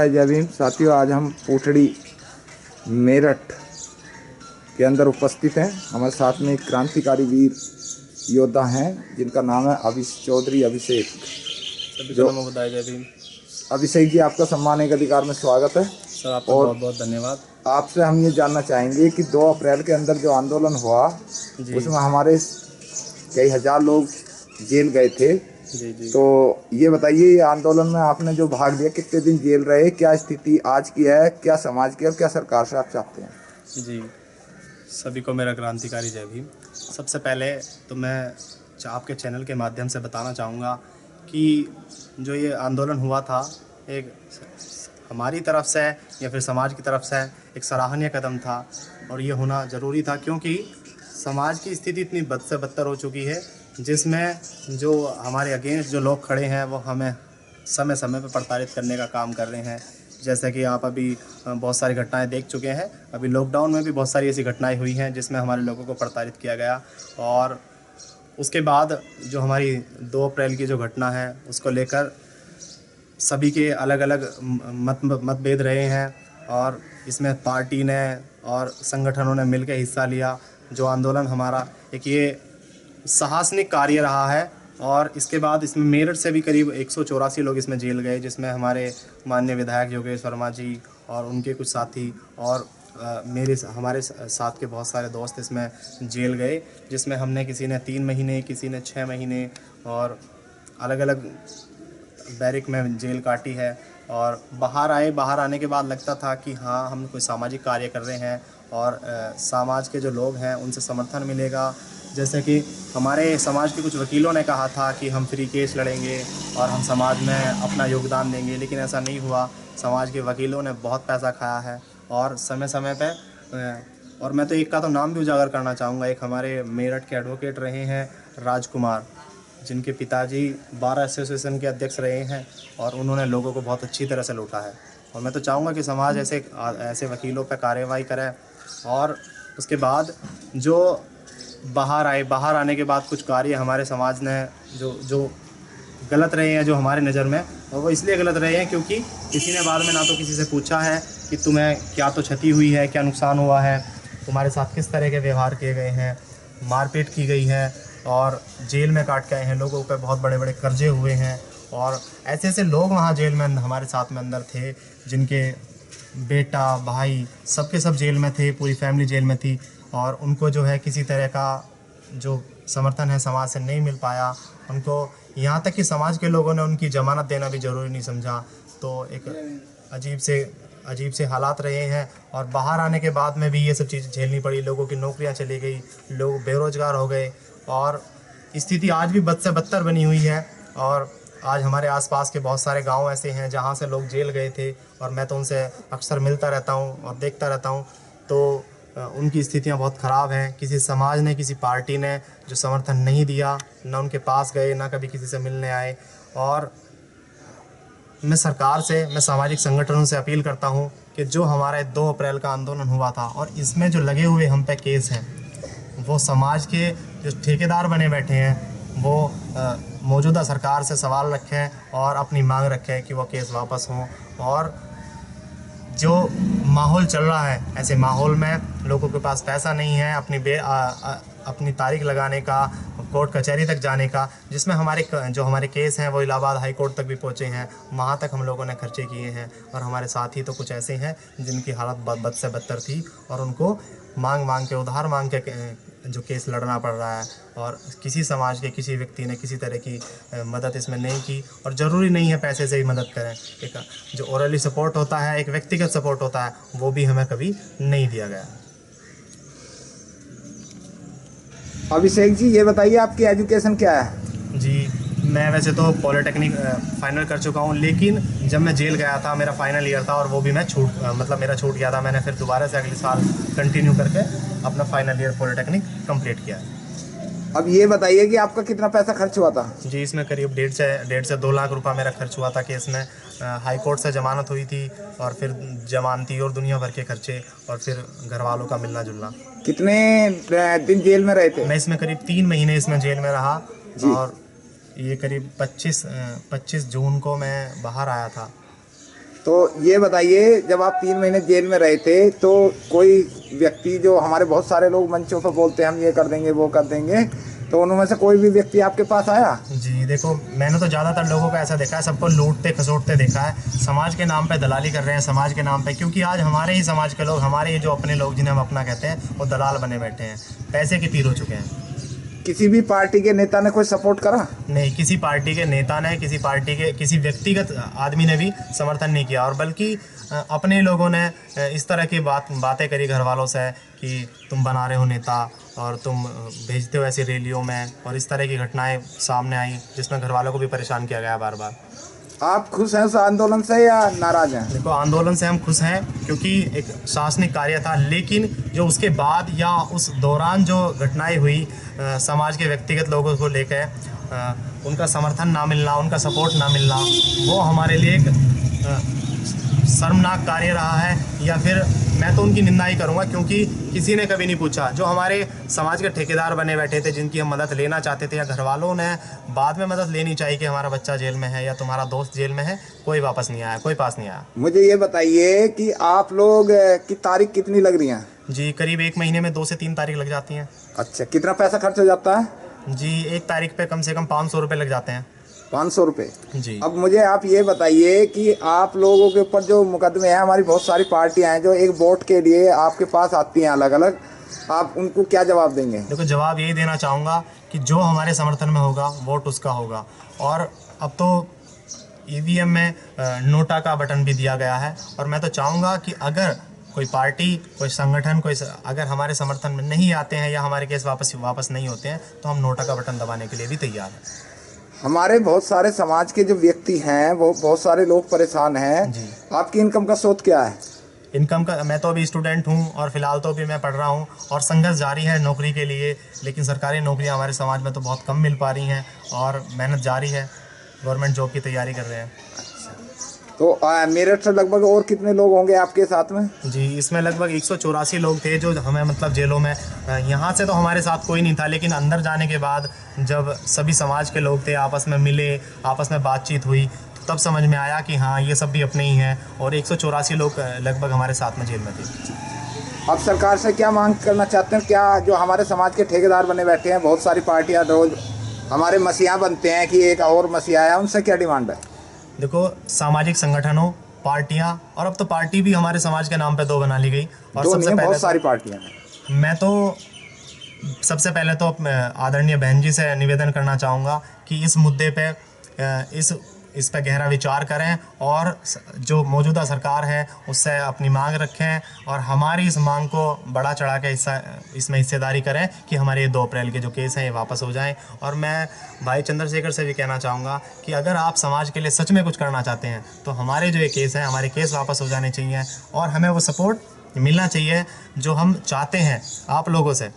बताया जय भीम। साथियों, आज हम पूटड़ी मेरठ के अंदर उपस्थित हैं। हमारे साथ में एक क्रांतिकारी वीर योद्धा हैं जिनका नाम है चौधरी अभिषेक। सभी को नमो बुधाय, जय भीम। अभिषेक जी, आपका सम्मानित अधिकार में स्वागत है। सर, आपका और बहुत बहुत धन्यवाद। आपसे हम ये जानना चाहेंगे कि 2 अप्रैल के अंदर जो आंदोलन हुआ जी उसमें हमारे कई हजार लोग जेल गए थे। जी। तो ये बताइए, ये आंदोलन में आपने जो भाग लिया, कितने दिन जेल रहे, क्या स्थिति आज की है, क्या समाज की और क्या सरकार से आप चाहते हैं? जी, सभी को मेरा क्रांतिकारी जय भीम। सबसे पहले तो मैं आपके चैनल के माध्यम से बताना चाहूँगा कि जो ये आंदोलन हुआ था, एक हमारी तरफ से या फिर समाज की तरफ से एक सराहनीय कदम था और ये होना ज़रूरी था, क्योंकि समाज की स्थिति इतनी बद से बदतर हो चुकी है, जिसमें जो हमारे अगेंस्ट जो लोग खड़े हैं वो हमें समय समय पर प्रताड़ित करने का काम कर रहे हैं। जैसे कि आप अभी बहुत सारी घटनाएं देख चुके हैं। अभी लॉकडाउन में भी बहुत सारी ऐसी घटनाएं हुई हैं जिसमें हमारे लोगों को प्रताड़ित किया गया। और उसके बाद जो हमारी 2 अप्रैल की जो घटना है उसको लेकर सभी के अलग अलग मतभेद रहे हैं, और इसमें पार्टी ने और संगठनों ने मिलकर हिस्सा लिया। जो आंदोलन हमारा एक ये साहसिक कार्य रहा है। और इसके बाद इसमें मेरठ से भी करीब 184 लोग इसमें जेल गए, जिसमें हमारे माननीय विधायक योगेश वर्मा जी और उनके कुछ साथी और हमारे साथ के बहुत सारे दोस्त इसमें जेल गए, जिसमें हमने किसी ने 3 महीने, किसी ने 6 महीने और अलग अलग बैरिक में जेल काटी है। और बाहर आने के बाद लगता था कि हाँ, हम कोई सामाजिक कार्य कर रहे हैं और समाज के जो लोग हैं उनसे समर्थन मिलेगा। जैसे कि हमारे समाज के कुछ वकीलों ने कहा था कि हम फ्री केस लड़ेंगे और हम समाज में अपना योगदान देंगे, लेकिन ऐसा नहीं हुआ। समाज के वकीलों ने बहुत पैसा खाया है और समय समय पे और मैं तो एक का तो नाम भी उजागर करना चाहूँगा। एक हमारे मेरठ के एडवोकेट रहे हैं राजकुमार, जिनके पिताजी बार एसोसिएशन के अध्यक्ष रहे हैं और उन्होंने लोगों को बहुत अच्छी तरह से लूटा है। और मैं तो चाहूँगा कि समाज ऐसे वकीलों पर कार्रवाई करे। और उसके बाद जो बाहर आने के बाद कुछ कार्य हमारे समाज ने जो गलत रहे हैं जो हमारे नज़र में, और वो इसलिए गलत रहे हैं क्योंकि किसी ने बाद में ना तो किसी से पूछा है कि तुम्हें क्या तो क्षति हुई है, क्या नुकसान हुआ है, तुम्हारे साथ किस तरह के व्यवहार किए गए हैं, मारपीट की गई है और जेल में काट के आए हैं, लोगों पर बहुत बड़े बड़े कर्जे हुए हैं। और ऐसे ऐसे लोग वहाँ जेल में हमारे साथ में अंदर थे, जिनके बेटा भाई सबके सब जेल में थे, पूरी फैमिली जेल में थी, और उनको जो है किसी तरह का जो समर्थन है समाज से नहीं मिल पाया। उनको यहाँ तक कि समाज के लोगों ने उनकी ज़मानत देना भी ज़रूरी नहीं समझा। तो एक अजीब से हालात रहे हैं। और बाहर आने के बाद में भी ये सब चीज़ें झेलनी पड़ी। लोगों की नौकरियाँ चली गई, लोग बेरोज़गार हो गए और स्थिति आज भी बद से बदतर बनी हुई है। और आज हमारे आसपास के बहुत सारे गांव ऐसे हैं जहां से लोग जेल गए थे, और मैं तो उनसे अक्सर मिलता रहता हूं और देखता रहता हूं। तो उनकी स्थितियां बहुत ख़राब हैं। किसी समाज ने, किसी पार्टी ने जो समर्थन नहीं दिया, ना उनके पास गए, ना कभी किसी से मिलने आए। और मैं सरकार से, मैं सामाजिक संगठनों से अपील करता हूं कि जो हमारे 2 अप्रैल का आंदोलन हुआ था और इसमें जो लगे हुए हम पे केस हैं, वो समाज के जो ठेकेदार बने बैठे हैं वो मौजूदा सरकार से सवाल रखें और अपनी मांग रखें कि वो केस वापस हों। और जो माहौल चल रहा है, ऐसे माहौल में लोगों के पास पैसा नहीं है अपनी तारीख लगाने का, कोर्ट कचहरी तक जाने का, जिसमें हमारे केस हैं वो इलाहाबाद हाई कोर्ट तक भी पहुँचे हैं। वहाँ तक हम लोगों ने खर्चे किए हैं। और हमारे साथी तो कुछ ऐसे हैं जिनकी हालत बद से बदतर थी और उनको उधार मांग के जो केस लड़ना पड़ रहा है। और किसी समाज के किसी व्यक्ति ने किसी तरह की मदद इसमें नहीं की। और ज़रूरी नहीं है पैसे से ही मदद करें। एक जो ओरली सपोर्ट होता है, एक व्यक्तिगत सपोर्ट होता है, वो भी हमें कभी नहीं दिया गया। अभिषेक जी, ये बताइए आपकी एजुकेशन क्या है? जी, मैं वैसे तो पॉलिटेक्निक फाइनल कर चुका हूँ, लेकिन जब मैं जेल गया था मेरा फाइनल ईयर था और वो भी मैं मेरा छूट गया था। मैंने फिर दोबारा से अगले साल कंटिन्यू करके अपना फाइनल ईयर पॉलिटेक्निक कंप्लीट किया। अब ये बताइए कि आपका कितना पैसा खर्च हुआ था? जी, इसमें करीब 1.5 से 2 लाख रुपए मेरा खर्च हुआ था। केस में हाई कोर्ट से जमानत हुई थी और फिर जमानती और दुनिया भर के खर्चे और फिर घर वालों का मिलना जुलना। कितने दिन जेल में रहे थे? मैं इसमें करीब 3 महीने इसमें जेल में रहा। और ये करीब 25 जून को मैं बाहर आया था। तो ये बताइए, जब आप 3 महीने जेल में रहे थे तो कोई व्यक्ति, जो हमारे बहुत सारे लोग मंचों पर बोलते हैं हम ये कर देंगे वो कर देंगे, तो उनमें से कोई भी व्यक्ति आपके पास आया? जी देखो, मैंने तो ज़्यादातर लोगों को ऐसा देखा है, सबको लूटते खसोटते देखा है, समाज के नाम पे दलाली कर रहे हैं, समाज के नाम पे, क्योंकि आज हमारे ही समाज के लोग, हमारे ही जो अपने लोग जिन्हें हम अपना कहते हैं, वो दलाल बने बैठे हैं, पैसे के पीर हो चुके हैं। किसी भी पार्टी के नेता ने कोई सपोर्ट करा? नहीं, किसी पार्टी के नेता ने, किसी पार्टी के किसी व्यक्तिगत आदमी ने भी समर्थन नहीं किया, और बल्कि अपने लोगों ने इस तरह की बातें करी घर वालों से कि तुम बना रहे हो नेता और तुम भेजते हो ऐसी रैलियों में, और इस तरह की घटनाएं सामने आई जिसमें घर वालों को भी परेशान किया गया बार बार। आप खुश हैं उस आंदोलन से या नाराज हैं? देखो, आंदोलन से हम खुश हैं क्योंकि एक शासनिक कार्य था, लेकिन जो उसके बाद या उस दौरान जो घटनाएं हुई, समाज के व्यक्तिगत लोगों को लेकर उनका समर्थन ना मिलना, उनका सपोर्ट ना मिलना, वो हमारे लिए एक शर्मनाक कार्य रहा है। या फिर मैं तो उनकी निंदा ही करूँगा, क्योंकि किसी ने कभी नहीं पूछा, जो हमारे समाज के ठेकेदार बने बैठे थे, जिनकी हम मदद लेना चाहते थे, या घर वालों ने बाद में मदद लेनी चाहिए कि हमारा बच्चा जेल में है या तुम्हारा दोस्त जेल में है, कोई वापस नहीं आया, कोई पास नहीं आया। मुझे ये बताइए कि आप लोग की तारीख कितनी लग रही है? जी, करीब 1 महीने में 2 से 3 तारीख लग जाती हैं। अच्छा, कितना पैसा खर्च हो जाता है? जी, 1 तारीख पे कम से कम 500 रुपये लग जाते हैं। 500 रुपये? जी। अब मुझे आप ये बताइए कि आप लोगों के ऊपर जो मुकदमे हैं, हमारी बहुत सारी पार्टियां हैं जो एक वोट के लिए आपके पास आती हैं अलग अलग, आप उनको क्या जवाब देंगे? देखो, जवाब यही देना चाहूँगा कि जो हमारे समर्थन में होगा वोट उसका होगा। और अब तो ईवीएम में नोटा का बटन भी दिया गया है, और मैं तो चाहूँगा कि अगर कोई पार्टी, कोई संगठन, अगर हमारे समर्थन में नहीं आते हैं या हमारे केस वापस नहीं होते हैं, तो हम नोटा का बटन दबाने के लिए भी तैयार हैं। हमारे बहुत सारे समाज के जो व्यक्ति हैं, वो बहुत सारे लोग परेशान हैं जी। आपकी इनकम का स्रोत क्या है? इनकम का, मैं तो अभी स्टूडेंट हूँ और फिलहाल तो अभी मैं पढ़ रहा हूँ, और संघर्ष जारी है नौकरी के लिए, लेकिन सरकारी नौकरियाँ हमारे समाज में तो बहुत कम मिल पा रही हैं, और मेहनत जारी है, गवर्नमेंट जॉब की तैयारी कर रहे हैं। तो मेरठ से लगभग और कितने लोग होंगे आपके साथ में? जी, इसमें लगभग 184 लोग थे जो हमें, मतलब जेलों में, यहाँ से तो हमारे साथ कोई नहीं था, लेकिन अंदर जाने के बाद जब सभी समाज के लोग थे, आपस में मिले, आपस में बातचीत हुई, तब समझ में आया कि हाँ, ये सब भी अपने ही हैं, और 184 लोग लगभग हमारे साथ में जेल में थे। अब सरकार से क्या मांग करना चाहते हैं? क्या जो हमारे समाज के ठेकेदार बने बैठे हैं, बहुत सारी पार्टियां रोज हमारे मसीहा बनते हैं कि एक और मसीहा आया, उनसे क्या डिमांड है? देखो, सामाजिक संगठनों, पार्टियां, और अब तो पार्टी भी हमारे समाज के नाम पे 2 बना ली गई, और सबसे पहले बहुत सारी पार्टियां हैं। मैं तो सबसे पहले तो आदरणीय बहन जी से निवेदन करना चाहूँगा कि इस मुद्दे पे इस पे गहरा विचार करें, और जो मौजूदा सरकार है उससे अपनी मांग रखें, और हमारी इस मांग को बढ़ा चढ़ा के इसमें हिस्सेदारी करें कि हमारे ये 2 अप्रैल के जो केस हैं ये वापस हो जाएं। और मैं भाई चंद्रशेखर से भी कहना चाहूँगा कि अगर आप समाज के लिए सच में कुछ करना चाहते हैं, तो हमारे जो ये केस हैं, हमारे केस वापस हो जाने चाहिए, और हमें वो सपोर्ट मिलना चाहिए जो हम चाहते हैं आप लोगों से।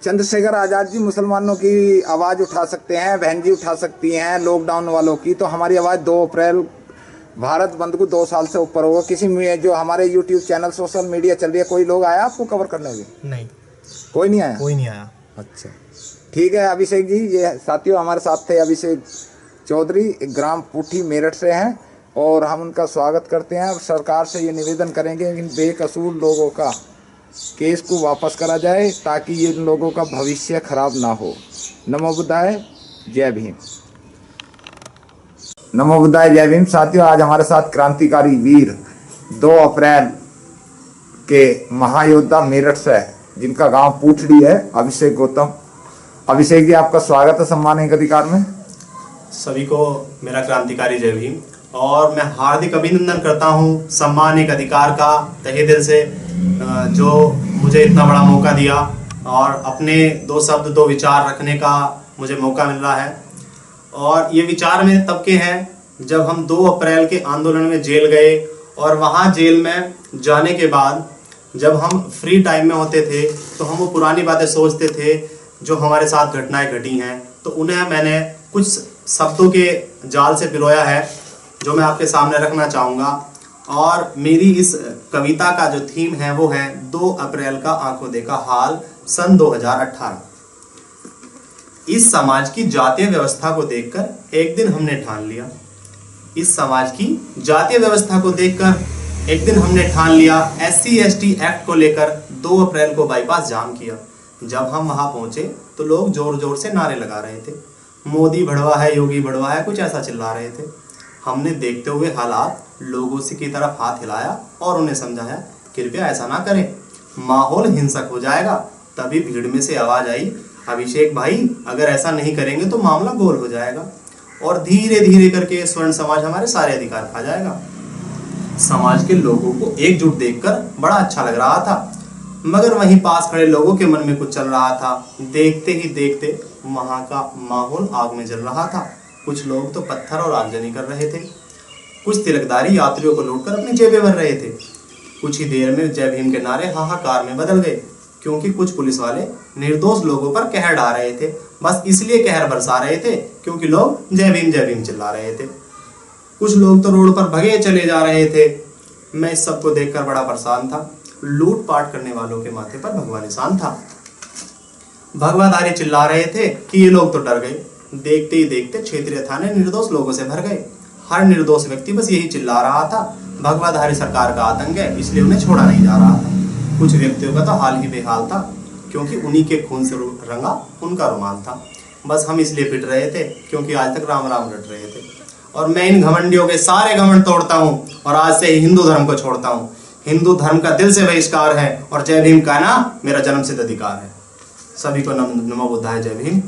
चंद्रशेखर आज़ाद जी मुसलमानों की आवाज़ उठा सकते हैं, बहन जी उठा सकती हैं लॉकडाउन वालों की, तो हमारी आवाज़ 2 अप्रैल भारत बंद को 2 साल से ऊपर होगा। किसी में जो हमारे यूट्यूब चैनल, सोशल मीडिया चल रही है, कोई लोग आया आपको कवर करने के? नहीं, कोई नहीं आया? कोई नहीं आया। अच्छा, ठीक है अभिषेक जी। ये साथियों हमारे साथ थे अभिषेक चौधरी, ग्राम पुठी मेरठ से हैं, और हम उनका स्वागत करते हैं। सरकार से ये निवेदन करेंगे कि इन बेकसूर लोगों का केस को वापस करा जाए, ताकि ये लोगों का भविष्य खराब ना हो। नमो बुद्धाय, जय भीम। नमो बुद्धाय, जय भीम। साथियों, आज हमारे साथ क्रांतिकारी वीर 2 अप्रैल के महायोद्धा मेरठ से, जिनका गांव पूठड़ी है, अभिषेक गौतम। अभिषेक जी, आपका स्वागत है सम्मानित अधिकार में। सभी को मेरा क्रांतिकारी जय भीम, और मैं हार्दिक अभिनंदन करता हूँ सम्मानित अधिकार का तहे दिल से, जो मुझे इतना बड़ा मौका दिया और अपने 2 शब्द 2 विचार रखने का मुझे मौका मिल रहा है। और ये विचार में तब के हैं जब हम 2 अप्रैल के आंदोलन में जेल गए, और वहाँ जेल में जाने के बाद जब हम फ्री टाइम में होते थे, तो हम वो पुरानी बातें सोचते थे जो हमारे साथ घटनाएं घटी हैं, तो उन्हें मैंने कुछ शब्दों के जाल से पिरोया है, जो मैं आपके सामने रखना चाहूँगा। और मेरी इस कविता का जो थीम है वो है 2 अप्रैल का आंखों देखा हाल सन 2018। इस समाज की जातीय व्यवस्था को देखकर एक दिन हमने ठान लिया, इस समाज की जातीय व्यवस्था को देखकर एक दिन हमने ठान लिया SC/ST एक्ट को लेकर 2 अप्रैल को बाईपास जाम किया। जब हम वहां पहुंचे तो लोग जोर जोर से नारे लगा रहे थे, मोदी भड़वा है, योगी भड़वा है, कुछ ऐसा चिल्ला रहे थे। हमने देखते हुए हालात लोगों से की तरफ हाथ हिलाया और उन्हें समझाया कृपया ऐसा ना करें, माहौल हिंसक हो जाएगा। तभी भीड़ में से आवाज आई, अभिषेक भाई अगर ऐसा नहीं करेंगे तो मामला गोल हो जाएगा और धीरे धीरे करके स्वर्ण समाज हमारे सारे अधिकार खा जाएगा। समाज के लोगों को एकजुट देखकर बड़ा अच्छा लग रहा था, मगर वहीं पास खड़े लोगों के मन में कुछ चल रहा था। देखते ही देखते वहां का माहौल आग में जल रहा था। कुछ लोग तो पत्थर और आगजनी कर रहे थे, कुछ तिलकदारी यात्रियों को लूटकर अपनी जेबें भर रहे थे। कुछ ही देर में जय भीम के नारे हाहाकार में बदल गए, क्योंकि कुछ पुलिस वाले निर्दोष लोगों पर कहर ढा रहे थे। बस इसलिए कहर बरसा रहे थे क्योंकि लोग जय भीम चिल्ला रहे थे। कुछ लोग तो रोड पर भगे चले जा रहे थे। मैं इस सबको देखकर बड़ा परेशान था। लूटपाट करने वालों के माथे पर भगवा निशान था। भगवाधारी चिल्ला रहे थे कि ये लोग तो डर गए। देखते ही देखते क्षेत्रीय थाने निर्दोष लोगों से भर गए। हर निर्दोष व्यक्ति बस यही चिल्ला रहा था, भगवाधारी सरकार का आतंक है, इसलिए उन्हें छोड़ा नहीं जा रहा था। कुछ व्यक्तियों का तो हाल ही बेहाल था, क्योंकि उन्हीं के खून से रंगा उनका रुमाल था। बस हम इसलिए पिट रहे थे क्योंकि आज तक राम राम रट रहे थे। और मैं इन घमंडियों के सारे घमंड तोड़ता हूँ और आज से ही हिंदू धर्म को छोड़ता हूँ। हिंदू धर्म का दिल से बहिष्कार है और जय भीम का ना मेरा जन्मसिद्ध अधिकार है। सभी को नमो बुद्धाय, जय भीम।